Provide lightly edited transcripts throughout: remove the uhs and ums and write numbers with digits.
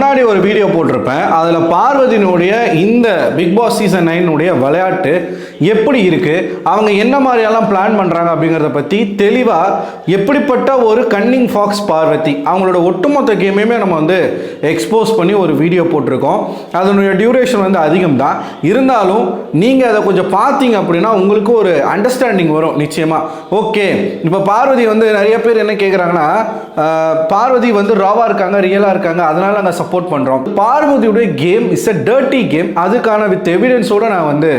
முன்னாடி ஒரு வீடியோ போட்டிருப்பேன். அதில் பார்வதியினுடைய இந்த பிக் பாஸ் சீசன் 9 விளையாட்டு எப்படி இருக்குது, அவங்க என்ன மாதிரியெல்லாம் பிளான் பண்ணுறாங்க அப்படிங்கிறத பற்றி தெளிவாக எப்படிப்பட்ட ஒரு கன்னிங் ஃபாக்ஸ் பார்வதி அவங்களோட ஒட்டுமொத்த கேமையுமே நம்ம வந்து எக்ஸ்போஸ் பண்ணி ஒரு வீடியோ போட்டிருக்கோம். அதனுடைய டியூரேஷன் வந்து அதிகம் தான். இருந்தாலும் நீங்கள் அதை கொஞ்சம் பார்த்தீங்க அப்படின்னா உங்களுக்கு ஒரு அண்டர்ஸ்டாண்டிங் வரும் நிச்சயமாக. ஓகே, இப்போ பார்வதி வந்து நிறைய பேர் என்ன கேட்குறாங்கன்னா, பார்வதி வந்து ராவாக இருக்காங்க, ரியலாக இருக்காங்க, அதனால நாங்கள் சப்போர்ட் பண்ணுறோம். பார்வதியுடைய game is a dirty game. அதுக்கான வித் எவிடன்ஸோடு நான் வந்து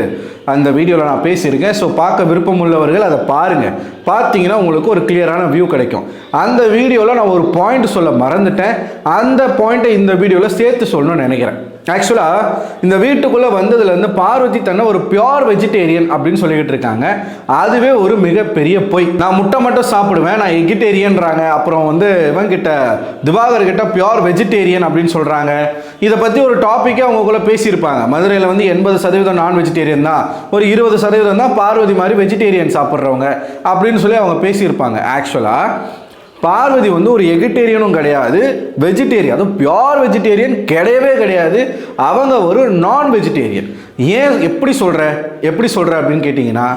அந்த வீடியோவில் நான் பேசியிருக்கேன். ஸோ பார்க்க விருப்பம் உள்ளவர்கள் அதை பாருங்கள். பார்த்தீங்கன்னா உங்களுக்கு ஒரு கிளியரான வியூ கிடைக்கும். அந்த வீடியோவில் நான் ஒரு பாயிண்ட் சொல்ல மறந்துட்டேன். அந்த பாயிண்ட்டை இந்த வீடியோவில் சேர்த்து சொல்லணும்னு நினைக்கிறேன். ஆக்சுவலாக இந்த வீட்டுக்குள்ளே வந்ததுலேருந்து பார்வதி தன்னை ஒரு பியோர் வெஜிடேரியன் அப்படின்னு சொல்லிக்கிட்டு இருக்காங்க. அதுவே ஒரு மிகப்பெரிய பொய். நான் முட்டை மட்டும் சாப்பிடுவேன், நான் எகிட்டேரியன்றாங்க. அப்புறம் வந்து இவங்கிட்ட திவாகர் கிட்ட பியோர் வெஜிடேரியன் அப்படின்னு சொல்கிறாங்க. இதை பற்றி ஒரு டாப்பிக்கே அவங்களுக்குள்ள பேசியிருப்பாங்க. மதுரையில் வந்து 80% நான் வெஜிடேரியன் தான், ஒரு 20% தான் பார்வதி மாதிரி வெஜிடேரியன் சாப்பிட்றவங்க அப்படின்னு சொல்லி அவங்க பேசியிருப்பாங்க. ஆக்சுவலாக பார்வதி வந்து ஒரு எகிட்டேரியனும் கிடையாது, வெஜிடேரியன், அதுவும் பியோர் வெஜிடேரியன் கிடையவே கிடையாது. அவங்க ஒரு நான் வெஜிடேரியன். ஏன் எப்படி சொல்கிற அப்படின்னு கேட்டிங்கன்னா,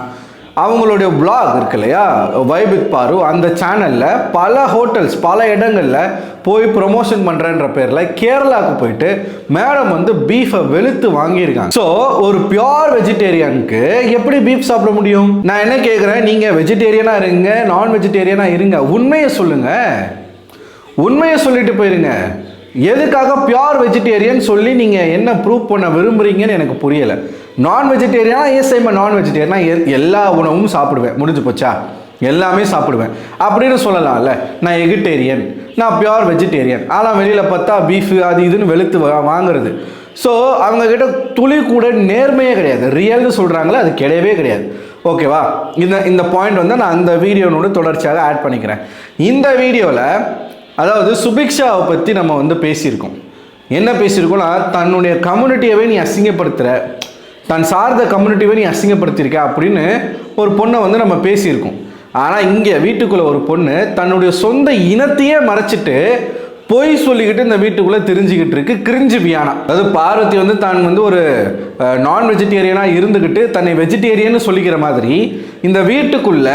அவங்களுடைய பிளாக் இருக்கு இல்லையா, வைப் வித் பாரு, அந்த சேனலில் பல ஹோட்டல்ஸ் பல இடங்களில் போய் ப்ரொமோஷன் பண்ணுறன்ற பேரில் கேரளாவுக்கு போயிட்டு மேடம் வந்து பீஃபை வெளுத்து வாங்கியிருக்காங்க. ஸோ ஒரு பியோர் வெஜிடேரியனுக்கு எப்படி பீஃப் சாப்பிட முடியும்? நான் என்ன கேட்குறேன், நீங்கள் வெஜிடேரியனாக இருங்க, நான் வெஜிடேரியனாக இருங்க, உண்மையை சொல்லுங்கள், உண்மையை சொல்லிட்டு போயிருங்க. எதுக்காக பியோர் வெஜிடேரியன் சொல்லி நீங்கள் என்ன ப்ரூவ் பண்ண விரும்புகிறீங்கன்னு எனக்கு புரியலை. நான் வெஜிடேரியனா, எஸ் ஐம் நான் வெஜிடேரியனா, எல்லா உணவும் சாப்பிடுவேன், முடிஞ்சு போச்சா, எல்லாமே சாப்பிடுவேன் அப்படின்னு சொல்லலாம்ல. நான் எகிட்டேரியன், நான் பியோர் வெஜிடேரியன், ஆனால் வெளியில் பார்த்தா பீஃபு அது இதுன்னு வெளுத்து வாங்குறது. ஸோ அவங்கக்கிட்ட துளி கூட நேர்மையே கிடையாது. ரியல்னு சொல்கிறாங்களே, அது கிடையவே கிடையாது. ஓகேவா? இந்த பாயிண்ட் வந்து நான் அந்த வீடியோனோட தொடர்ச்சியாக ஆட் பண்ணிக்கிறேன். இந்த வீடியோவில் அதாவது சுபிக்ஷாவை பற்றி நம்ம வந்து பேசியிருக்கோம். என்ன பேசியிருக்கோம்னா, தன்னுடைய கம்யூனிட்டியவே நீ அசிங்கப்படுத்துகிற, தன் சார்ந்த கம்யூனிட்டியை நீ அசிங்கப்படுத்தியிருக்க அப்படின்னு ஒரு பொண்ணை வந்து நம்ம பேசியிருக்கோம். ஆனால் இங்கே வீட்டுக்குள்ளே ஒரு பொண்ணு தன்னுடைய சொந்த இனத்தையே மறைச்சிட்டு பொய் சொல்லிக்கிட்டு இந்த வீட்டுக்குள்ளே தெரிஞ்சுக்கிட்டு இருக்கு. கிரிஞ்சு வியானா. அதாவது பார்வதி வந்து தான் வந்து ஒரு நான் வெஜிடேரியனாக இருந்துக்கிட்டு தன்னை வெஜிடேரியன்னு சொல்லிக்கிற மாதிரி இந்த வீட்டுக்குள்ள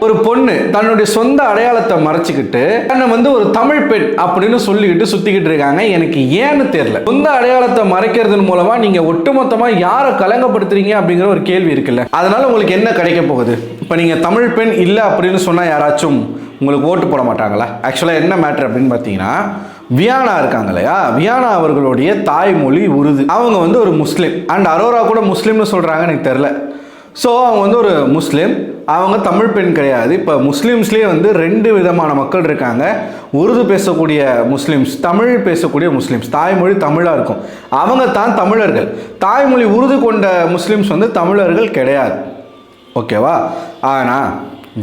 ஒரு பொண்ணு தன்னுடைய சொந்த அடையாளத்தை மறைச்சிக்கிட்டு தன்னை வந்து ஒரு தமிழ் பெண் அப்படின்னு சொல்லிக்கிட்டு சுற்றிக்கிட்டு இருக்காங்க. எனக்கு ஏன்னு தெரியல. சொந்த அடையாளத்தை மறைக்கிறதன் மூலமா நீங்கள் ஒட்டுமொத்தமாக யாரை கலங்கப்படுத்துறீங்க அப்படிங்கிற ஒரு கேள்வி இருக்குல்ல. அதனால உங்களுக்கு என்ன கிடைக்க போகுது? இப்போ நீங்கள் தமிழ் பெண் இல்லை அப்படின்னு சொன்னால் யாராச்சும் உங்களுக்கு ஓட்டு போட மாட்டாங்களா? ஆக்சுவலாக என்ன மேட்ரு அப்படின்னு பார்த்தீங்கன்னா, வியானா இருக்காங்க இல்லையா, வியானா அவர்களுடைய தாய்மொழி உருது. அவங்க வந்து ஒரு முஸ்லீம். அண்ட் அரோரா கூட முஸ்லீம்னு சொல்கிறாங்க, எனக்கு தெரில. ஸோ அவங்க வந்து ஒரு முஸ்லீம், அவங்க தமிழ் பெண் கிடையாது. இப்போ முஸ்லீம்ஸ்லேயே வந்து 2 விதமான மக்கள் இருக்காங்க. உருது பேசக்கூடிய முஸ்லீம்ஸ், தமிழ் பேசக்கூடிய முஸ்லீம்ஸ். தாய்மொழி தமிழாக இருக்கும், அவங்க தான் தமிழர்கள். தாய்மொழி உருது கொண்ட முஸ்லீம்ஸ் வந்து தமிழர்கள் கிடையாது. ஓகேவா? ஆனால்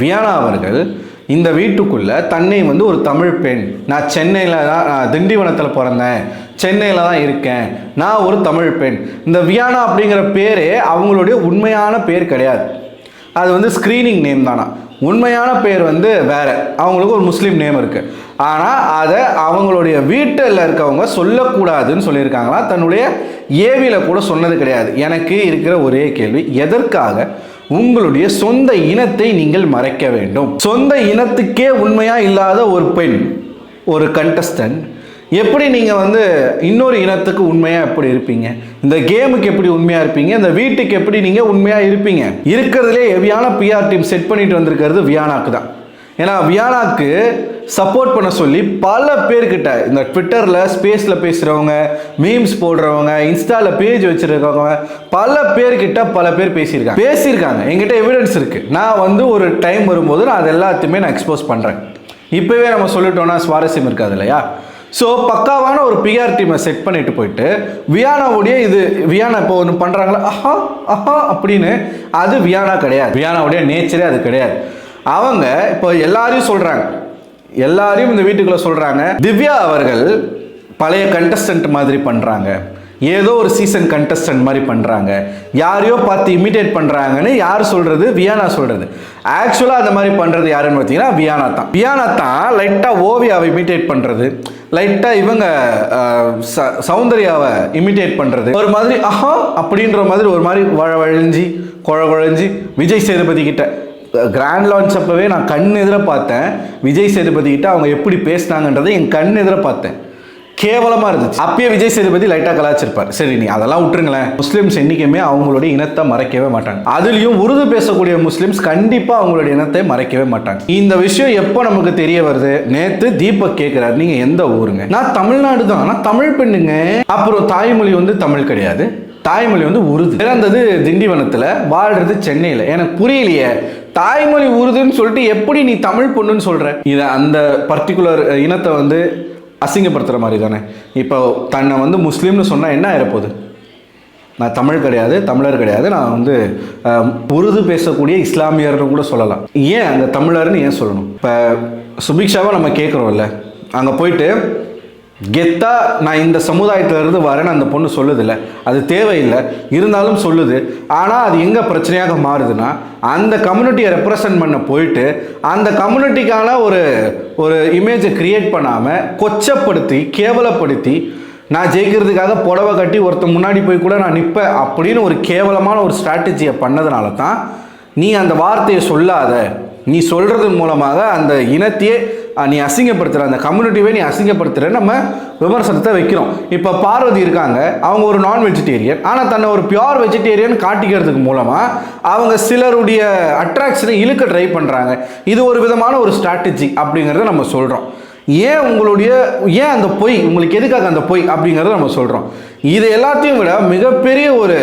வியானா அவர்கள் இந்த வீட்டுக்குள்ளே தன்னை வந்து ஒரு தமிழ் பெண், நான் சென்னையில் தான், நான் திண்டிவனத்தில் பிறந்தேன், சென்னையில் தான் இருக்கேன், நான் ஒரு தமிழ் பெண். இந்த வியானா அப்படிங்கிற பேரே அவங்களுடைய உண்மையான பேர் கிடையாது. அது வந்து ஸ்க்ரீனிங் நேம் தானா. உண்மையான பேர் வந்து வேறு, அவங்களுக்கு ஒரு முஸ்லீம் நேம் இருக்குது. ஆனால் அதை அவங்களுடைய வீட்டில் இருக்கவங்க சொல்லக்கூடாதுன்னு சொல்லியிருக்காங்களா. தன்னுடைய ஏவியில் கூட சொன்னது கிடையாது. எனக்கு இருக்கிற ஒரே கேள்வி, எதற்காக உங்களுடைய சொந்த இனத்தை நீங்கள் மறைக்க வேண்டும்? சொந்த இனத்துக்கே உண்மையாக இல்லாத ஒரு பெண், ஒரு கண்டஸ்டன்ட், எப்படி நீங்கள் வந்து இன்னொரு இனத்துக்கு உண்மையாக எப்படி இருப்பீங்க? இந்த கேமுக்கு எப்படி உண்மையாக இருப்பீங்க? இந்த வீட்டுக்கு எப்படி நீங்கள் உண்மையாக இருப்பீங்க? இருக்கிறதுலே ஹெவியான பிஆர் டீம் செட் பண்ணிட்டு வந்திருக்கிறது வியானாக்கு தான். ஏன்னா வியானாக்கு சப்போர்ட் பண்ண சொல்லி பல பேர்கிட்ட, இந்த ட்விட்டரில் ஸ்பேஸில் பேசுகிறவங்க, மீம்ஸ் போடுறவங்க, இன்ஸ்டாவில் பேஜ் வச்சுருக்கவங்க, பல பேர் பேசியிருக்காங்க. என்கிட்ட எவிடன்ஸ் இருக்குது. நான் வந்து ஒரு டைம் வரும்போது நான் அது எல்லாத்தையுமே நான் எக்ஸ்போஸ் பண்ணுறேன். இப்போவே நம்ம சொல்லிட்டோன்னா சுவாரஸ்யம் இருக்காது இல்லையா? ஸோ பக்காவான ஒரு பிஆர் டீமை செட் பண்ணிட்டு போயிட்டு வியானாவுடைய வியானா இப்போ ஒன்று பண்ணுறாங்களா, ஆஹா அப்படின்னு, அது வியானா கிடையாது. வியானாவுடைய நேச்சரே அது கிடையாது. அவங்க இப்போ எல்லாரையும் சொல்கிறாங்க, எல்லாரையும் இந்த வீட்டுக்குள்ளே சொல்கிறாங்க, திவ்யா அவர்கள் பழைய கண்டஸ்டன்ட் மாதிரி பண்ணுறாங்க, ஏதோ ஒரு சீசன் கண்டஸ்டன்ட் மாதிரி பண்ணுறாங்க, யாரையோ பார்த்து இமிடேட் பண்ணுறாங்கன்னு யார் சொல்கிறது? வியானா சொல்கிறது. ஆக்சுவலாக அந்த மாதிரி பண்ணுறது யாருன்னு பார்த்தீங்கன்னா வியானா தான் லைட்டாக ஓவியாவை இமிடேட் பண்ணுறது, லைட்டாக இவங்க சௌந்தர்யாவை இமிடேட் பண்ணுறது, ஒரு மாதிரி ஆஹா அப்படின்ற மாதிரி ஒரு மாதிரி வழவழிஞ்சி குழஞ்சி விஜய் சேதுபதி கிட்ட கிராண்ட் லான்ச் அப்பவே நான் கண் எதிர பார்த்தேன். விஜய் சேதுபதி கிட்ட அவங்க எப்படி பேசினாங்கன்றதை என் கண் எதிர பார்த்தேன். கேவலமாக இருந்துச்சு. அப்பயே விஜய் சேதுபதி லைட்டாக கலாச்சிருப்பார். சரி, நீ அதெல்லாம் விட்டுருங்களேன். முஸ்லிம்ஸ் என்றைக்குமே அவங்களுடைய இனத்தை மறைக்கவே மாட்டாங்க. அதுலேயும் உருது பேசக்கூடிய முஸ்லிம்ஸ் கண்டிப்பாக அவங்களுடைய இனத்தை மறைக்கவே மாட்டாங்க. இந்த விஷயம் எப்போ நமக்கு தெரிய வருது? நேற்று தீபக் கேட்குறாரு, நீங்கள் எந்த ஊருங்க? நான் தமிழ்நாடு தான், ஆனால் தமிழ் பெண்ணுங்க. அப்புறம் தாய்மொழி வந்து தமிழ் கிடையாது, தாய்மொழி வந்து உருது. பிறந்தது திண்டிவனத்தில், வாழ்றது சென்னையில். எனக்கு புரியலையே, தாய்மொழி உருதுன்னு சொல்லிட்டு எப்படி நீ தமிழ் பொண்ணுன்னு சொல்கிற? இதை அந்த பர்டிகுலர் இனத்தை வந்து அசிங்கப்படுத்துகிற மாதிரி தானே. இப்போ தன்னை வந்து முஸ்லீம்னு சொன்னால் என்ன ஆயிரப்போகுது? நான் தமிழ் கிடையாது, தமிழர் கிடையாது, நான் வந்து உருது பேசக்கூடிய இஸ்லாமியர்னு கூட சொல்லலாம். ஏன் அந்த தமிழர்னு ஏன் சொல்லணும்? இப்போ சுபிக்ஷாவை நம்ம கேட்குறோம்ல, அங்கே போயிட்டு கெத்தா நான் இந்த சமுதாயத்திலிருந்து வரேன்னு அந்த பொண்ணு சொல்லுதில்ல, அது தேவையில்லை, இருந்தாலும் சொல்லுது. ஆனால் அது எங்கே பிரச்சனையாக மாறுதுன்னா, அந்த கம்யூனிட்டியை ரெப்ரசன்ட் பண்ண போயிட்டு அந்த கம்யூனிட்டிக்கான ஒரு இமேஜை கிரியேட் பண்ணாமல் கொச்சப்படுத்தி கேவலப்படுத்தி, நான் ஜெயிக்கிறதுக்காக புடவை கட்டி ஒருத்தர் முன்னாடி போய் கூட நான் நிற்பேன் அப்படின்னு ஒரு கேவலமான ஒரு ஸ்ட்ராட்டஜியை பண்ணதுனால தான் நீ அந்த வார்த்தையை சொல்லாத, நீ சொல்கிறது மூலமாக அந்த இனத்தையே நீ அசிங்கப்படுத்துகிற, அந்த கம்யூனிட்டிவே நீ அசிங்கப்படுத்துகிற நம்ம விமர்சனத்தை வைக்கிறோம். இப்போ பார்வதி இருக்காங்க, அவங்க ஒரு நான் வெஜிடேரியன், ஆனால் தன்னை ஒரு பியோர் வெஜிடேரியன் காட்டிக்கிறதுக்கு மூலமாக அவங்க சிலருடைய அட்ராக்ஷனை இழுக்க ட்ரை பண்ணுறாங்க. இது ஒரு விதமான ஒரு ஸ்ட்ராட்டஜி அப்படிங்கிறத நம்ம சொல்கிறோம். ஏன் அந்த பொய், உங்களுக்கு எதுக்காக அந்த பொய் அப்படிங்கிறத நம்ம சொல்கிறோம். இது எல்லாத்தையும் விட மிகப்பெரிய ஒரு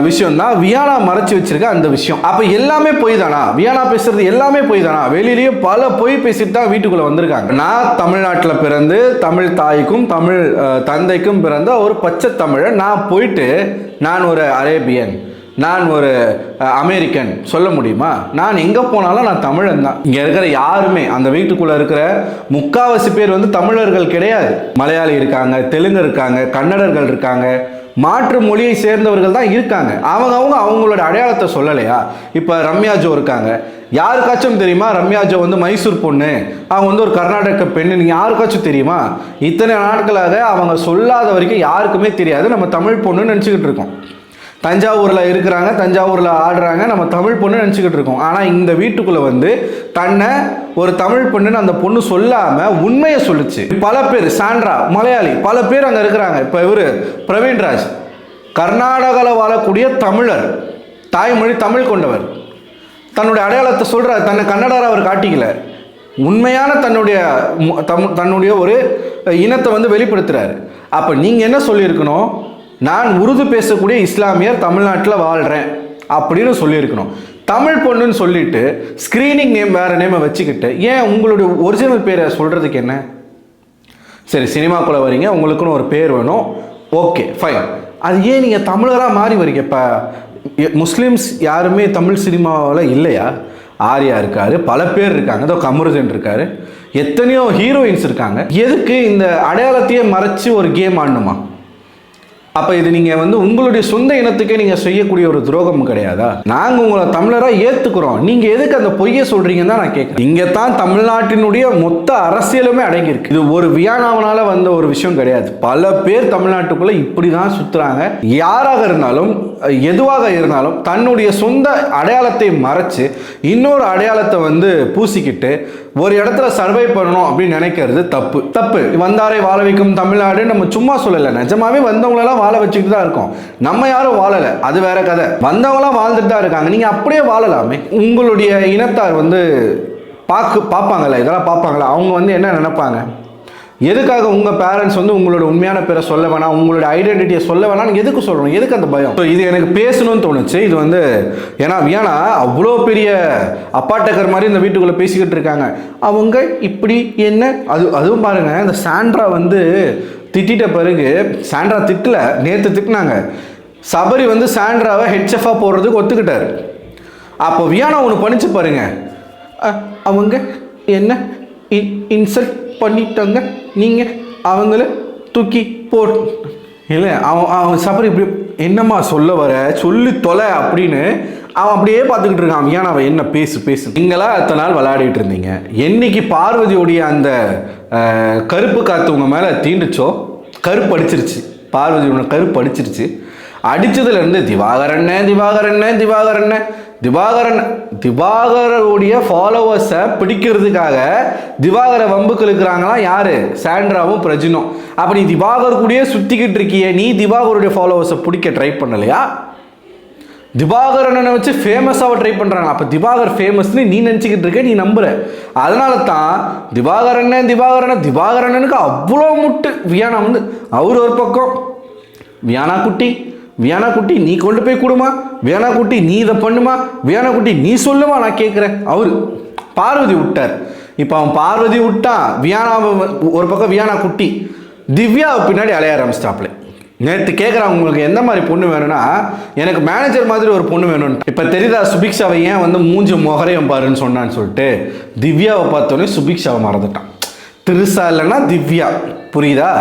விஷயம் தான் வியானா மறைச்சி வச்சிருக்க அந்த விஷயம். அப்போ எல்லாமே பொய் தானா? வியானா பேசுறது எல்லாமே பொய் தானா? வெளியிலேயே பல பொய் பேசிட்டு தான் வீட்டுக்குள்ளே வந்திருக்காங்க. நான் தமிழ்நாட்டில் பிறந்து தமிழ் தாய்க்கும் தமிழ் தந்தைக்கும் பிறந்த ஒரு பச்சை தமிழன், நான் போயிட்டு நான் ஒரு அரேபியன், நான் ஒரு அமெரிக்கன் சொல்ல முடியுமா? நான் எங்கே போனாலும் நான் தமிழன் தான். இங்கே இருக்கிற யாருமே, அந்த வீட்டுக்குள்ளே இருக்கிற முக்காவாசி பேர் வந்து தமிழர்கள் கிடையாது. மலையாளி இருக்காங்க, தெலுங்கு இருக்காங்க, கன்னடர்கள் இருக்காங்க, மாற்று மொழியை சேர்ந்தவர்கள் தான் இருக்காங்க. அவங்களோட அடையாளத்தை சொல்லலையா? இப்போ ரம்யா ஜோ இருக்காங்க, யாருக்காச்சும் தெரியுமா ரம்யா ஜோ வந்து மைசூர் பொண்ணு, அவங்க வந்து ஒரு கர்நாடக பெண்ணு யாருக்காச்சும் தெரியுமா? இத்தனை நாட்களாக அவங்க சொல்லாத வரைக்கும் யாருக்குமே தெரியாது. நம்ம தமிழ் பொண்ணுன்னு நினச்சிக்கிட்டு இருக்கோம். தஞ்சாவூரில் இருக்கிறாங்க, தஞ்சாவூரில் ஆடுறாங்க, நம்ம தமிழ் பொண்ணு நினச்சிக்கிட்டு இருக்கோம். ஆனால் இந்த வீட்டுக்குள்ளே வந்து தன்னை ஒரு தமிழ் பொண்ணுன்னு அந்த பொண்ணு சொல்லாமல் உண்மையை சொல்லுச்சு. பல பேர், சாண்ட்ரா மலையாளி, பல பேர் அங்கே இருக்கிறாங்க. இப்போ இவர் பிரவீன்ராஜ் கர்நாடகாவில் வாழக்கூடிய தமிழர், தாய்மொழி தமிழ் கொண்டவர், தன்னுடைய அடையாளத்தை சொல்கிறார். தன்னை கன்னடரை அவர் காட்டிக்கல, உண்மையான தன்னுடைய ஒரு இனத்தை வந்து வெளிப்படுத்துகிறாரு. அப்போ நீங்கள் என்ன சொல்லியிருக்கணும்? நான் உருது பேசக்கூடிய இஸ்லாமியர் தமிழ்நாட்டில் வாழ்கிறேன் அப்படின்னு சொல்லியிருக்கணும். தமிழ் பொண்ணுன்னு சொல்லிட்டு ஸ்க்ரீனிங் நேம் வேறு நேமை வச்சுக்கிட்டு ஏன் உங்களுடைய ஒரிஜினல் பேரை சொல்கிறதுக்கு என்ன? சரி, சினிமாக்குள்ளே வரீங்க, உங்களுக்குன்னு ஒரு பேர் வேணும், ஓகே ஃபைன். அது ஏன் நீங்கள் தமிழராக மாறி வரீங்க? இப்போ முஸ்லீம்ஸ் யாருமே தமிழ் சினிமாவில் இல்லையா? ஆர்யா இருக்காரு, பல பேர் இருக்காங்க, அதோ கமருதன் இருக்காரு, எத்தனையோ ஹீரோயின்ஸ் இருக்காங்க. எதுக்கு இந்த அடையாளத்தையே மறைச்சி ஒரு கேம் ஆடணுமா? அப்போ இது நீங்கள் வந்து உங்களுடைய சொந்த இனத்துக்கே நீங்கள் செய்யக்கூடிய ஒரு துரோகம் கிடையாதா? நாங்கள் உங்களை தமிழராக ஏற்றுக்கிறோம், நீங்கள் எதுக்கு அந்த பொய்யை சொல்கிறீங்கன்னு தான் நான் கேட்குறேன். இங்கே தான் தமிழ்நாட்டினுடைய மொத்த அரசியலுமே அடங்கியிருக்கு. இது ஒரு வியானாவனால் வந்த ஒரு விஷயம் கிடையாது. பல பேர் தமிழ்நாட்டுக்குள்ளே இப்படி தான் சுற்றுறாங்க. யாராக இருந்தாலும் எதுவாக இருந்தாலும் தன்னுடைய சொந்த அடையாளத்தை மறைச்சு இன்னொரு அடையாளத்தை வந்து பூசிக்கிட்டு ஒரு இடத்துல சர்வை பண்ணணும் அப்படின்னு நினைக்கிறது தப்பு. வந்தாரை வாழ வைக்கும் தமிழ்நாடு நம்ம சும்மா சொல்லலை, நிஜமாவே வந்தவங்களெல்லாம் வாழ வச்சுக்கிட்டு தான் இருக்கோம். நம்ம யாரும் வாழலை, அது வேற கதை. வந்தவங்களாம் வாழ்ந்துட்டு தான் இருக்காங்க, நீங்கள் அப்படியே வாழலாமே. உங்களுடைய இனத்தார் வந்து பார்ப்பாங்களா? இதெல்லாம் பார்ப்பாங்களா? அவங்க வந்து என்ன நினைப்பாங்க? எதுக்காக உங்கள் பேரண்ட்ஸ் வந்து உங்களோட உண்மையான பேரை சொல்ல வேணாம், உங்களோட ஐடென்டிட்டியை சொல்ல வேணாம்னு எதுக்கு சொல்கிறோம்? எதுக்கு அந்த பயம்? ஸோ இது எனக்கு பேசணும்னு தோணுச்சு. இது வந்து ஏன்னா வியானா அவ்வளோ பெரிய அப்பாட்டக்கர் மாதிரி இந்த வீட்டுக்குள்ளே பேசிக்கிட்டு இருக்காங்க. அவங்க இப்படி என்ன அதுவும் பாருங்கள், இந்த சாண்ட்ரா வந்து திட்டிட்ட பிறகு, சாண்ட்ரா திட்டல, நேற்று திட்டினாங்க. சபரி வந்து சாண்ட்ராவை ஹெட்செஃபாக போடுறதுக்கு ஒத்துக்கிட்டார். அப்போ வியானா ஒன்று பண்ணிச்சு பாருங்க, அவங்க என்ன இன்சல்ட் பண்ணிட்டாங்க, நீங்கள் அவங்கள தூக்கி இல்லை அவன் சபரி இப்படி என்னம்மா சொல்ல வர சொல்லி தொலை அப்படின்னு அவன் அப்படியே பார்த்துக்கிட்டு இருக்கான். ஏன் அவன் என்ன பேசு நீங்களா அத்தனை நாள் விளையாடிட்டு இருந்தீங்க. என்னைக்கு பார்வதியோடைய அந்த கருப்பு காற்று உங்கள் மேலே தீண்டுச்சோ, கருப்பு அடிச்சிருச்சு, பார்வதியோட கருப்பு அடிச்சிருச்சு. அடித்ததுலேருந்து திவாகரனுடைய ஃபாலோவர்ஸை பிடிக்கிறதுக்காக திவாகரை வம்புக்கு இழுக்கிறாங்களாம் யார்? சாண்ட்ராவும் பிரஜினும். அப்போ நீ திவாகர் கூடயே சுற்றிக்கிட்டு இருக்கிய, நீ திவாகருடைய ஃபாலோவர்ஸை பிடிக்க ட்ரை பண்ணலையா? திவாகரனை வச்சு ஃபேமஸாக ட்ரை பண்ணுறாங்க. அப்போ திவாகர் ஃபேமஸ்ன்னு நீ நினச்சிக்கிட்டு இருக்க, நீ நம்புற. அதனால தான் திவாகரனுக்கு அவ்வளோ முட்டு. வியானா வந்து அவர் ஒரு பக்கம், வியானா குட்டி நீ கொண்டு போய் கொடுமா, வியானா குட்டி நீ இதை பண்ணுமா, வியானா குட்டி நீ சொல்லுமா, நான் கேட்குறேன். அவர் பார்வதி விட்டார். இப்போ அவன் பார்வதி விட்டான், வியானாவை ஒரு பக்கம், வியானா குட்டி திவ்யாவை பின்னாடி அலைய ஆரம்பிச்சிட்டாப்ல. நேற்று கேட்குறாங்க, உங்களுக்கு எந்த மாதிரி பொண்ணு வேணும்னா, எனக்கு மேனேஜர் மாதிரி ஒரு பொண்ணு வேணும்னு. இப்போ தெரியுதா சுபிக்ஷாவை ஏன் வந்து மூஞ்சி முகரையும் பாருன்னு சொன்னான்னு சொல்லிட்டு? திவ்யாவை பார்த்தோன்னே சுபிக்ஷாவை மறந்துட்டான். திருசா இல்லைன்னா திவ்யா, புரியுதா?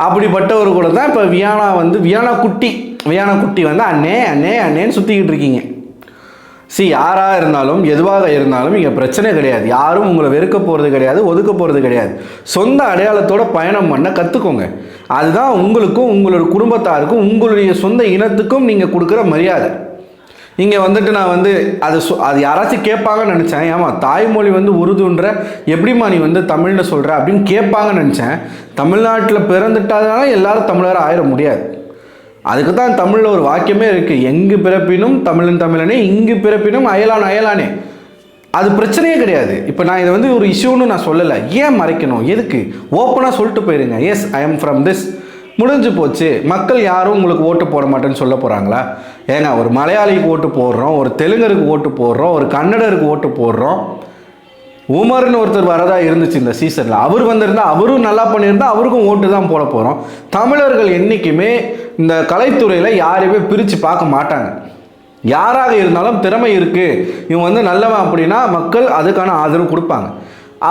அப்படிப்பட்டவர் கூட தான் இப்போ வியானா குட்டி வந்து அண்ணேன்னு சுற்றிக்கிட்டு இருக்கீங்க. யாராக இருந்தாலும் எதுவாக இருந்தாலும் இங்கே பிரச்சனை கிடையாது. யாரும் உங்களை வெறுக்க போகிறது கிடையாது, ஒதுக்க போகிறது கிடையாது. சொந்த அடையாளத்தோட பயணம் பண்ண கற்றுக்கோங்க. அதுதான் உங்களுக்கும் உங்களோட குடும்பத்தாருக்கும் உங்களுடைய சொந்த இனத்துக்கும் நீங்கள் கொடுக்குற மரியாதை. இங்கே வந்துட்டு நான் வந்து அது யாராச்சும் கேட்பாங்கன்னு நினச்சேன். ஏமா தாய்மொழி வந்து உருதுன்ற, எப்படிமா நீ வந்து தமிழ்னு சொல்கிற அப்படின்னு கேட்பாங்கன்னு நினச்சேன். தமிழ்நாட்டில் பிறந்துட்டாதனால எல்லாரும் தமிழர் ஆயிட முடியாது. அதுக்கு தான் தமிழில் ஒரு வாக்கியமே இருக்குது, எங்கு பிறப்பினும் தமிழனே, இங்கு பிறப்பினும் அயலானே. அது பிரச்சனையே கிடையாது. இப்போ நான் இதை வந்து ஒரு இஷ்யூன்னு நான் சொல்லலை. ஏன் மறைக்கணும்? எதுக்கு? ஓப்பனாக சொல்லிட்டு போயிருங்க, yes I am from this, முடிஞ்சு போச்சு. மக்கள் யாரும் உங்களுக்கு ஓட்டு போட மாட்டேன்னு சொல்ல போகிறாங்களா? ஏங்க, ஒரு மலையாளிக்கு ஓட்டு போடுறோம், ஒரு தெலுங்கருக்கு ஓட்டு போடுறோம், ஒரு கன்னடருக்கு ஓட்டு போடுறோம். உமர்னு ஒருத்தர் வரதா இருந்துச்சு இந்த சீசனில். அவர் வந்திருந்தா, அவரும் நல்லா பண்ணியிருந்தா அவருக்கும் ஓட்டு தான் போட போகிறோம். தமிழர்கள் என்றைக்குமே இந்த கலைத்துறையில் யாரையுமே பிரித்து பார்க்க மாட்டாங்க. யாராக இருந்தாலும் திறமை இருக்குது, இவன் வந்து நல்லவன் அப்படின்னா மக்கள் அதுக்கான ஆதரவு கொடுப்பாங்க.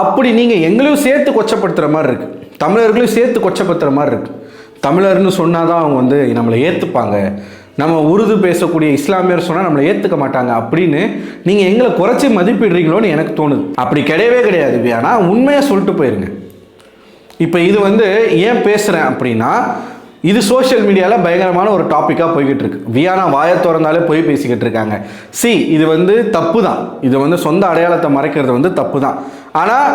அப்படி நீங்கள் எங்களையும் சேர்த்து கொச்சப்படுத்துகிற மாதிரி இருக்குது, தமிழர்களையும் சேர்த்து கொச்சப்படுத்துகிற மாதிரி இருக்குது. தமிழர்னு சொன்னால் தான் அவங்க வந்து நம்மளை ஏற்றுப்பாங்க, நம்ம உருது பேசக்கூடிய இஸ்லாமியர் சொன்னால் நம்மளை ஏற்றுக்க மாட்டாங்க அப்படின்னு நீங்கள் எங்களை குறைச்சி மதிப்பிடுறீங்களோன்னு எனக்கு தோணுது. அப்படி கிடையவே கிடையாது. ஆனால் உண்மையாக சொல்லிட்டு போயிருங்க. இப்போ இது வந்து ஏன் பேசுகிறேன் அப்படின்னா, இது சோஷியல் மீடியாவில் பயங்கரமான ஒரு டாப்பிக்காக போய்கிட்டு இருக்கு. வியானா வாயை திறந்தாலே போய் பேசிக்கிட்டு இருக்காங்க. இது வந்து தப்பு தான். இது வந்து சொந்த அடையாளத்தை மறைக்கிறது வந்து தப்பு தான். ஆனால்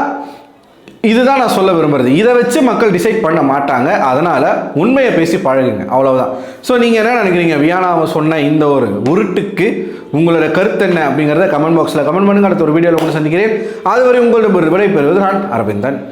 இதுதான் நான் சொல்ல விரும்புறது. இதை வச்சு மக்கள் டிசைட் பண்ண மாட்டாங்க. அதனால் உண்மையை பேசி பழகுங்க, அவ்வளவுதான். ஸோ நீங்கள் என்ன நினைக்கிறீங்க? வியானாவை சொன்ன இந்த ஒரு உருட்டுக்கு உங்களோட கருத்து என்ன அப்படிங்கிறத கமெண்ட் பாக்ஸில் கமெண்ட் பண்ணுங்க. அடுத்த ஒரு வீடியோவில் உங்களை சந்திக்கிறேன். அதுவரை உங்களோட விடை பெறுவது நான் அரவிந்தன்.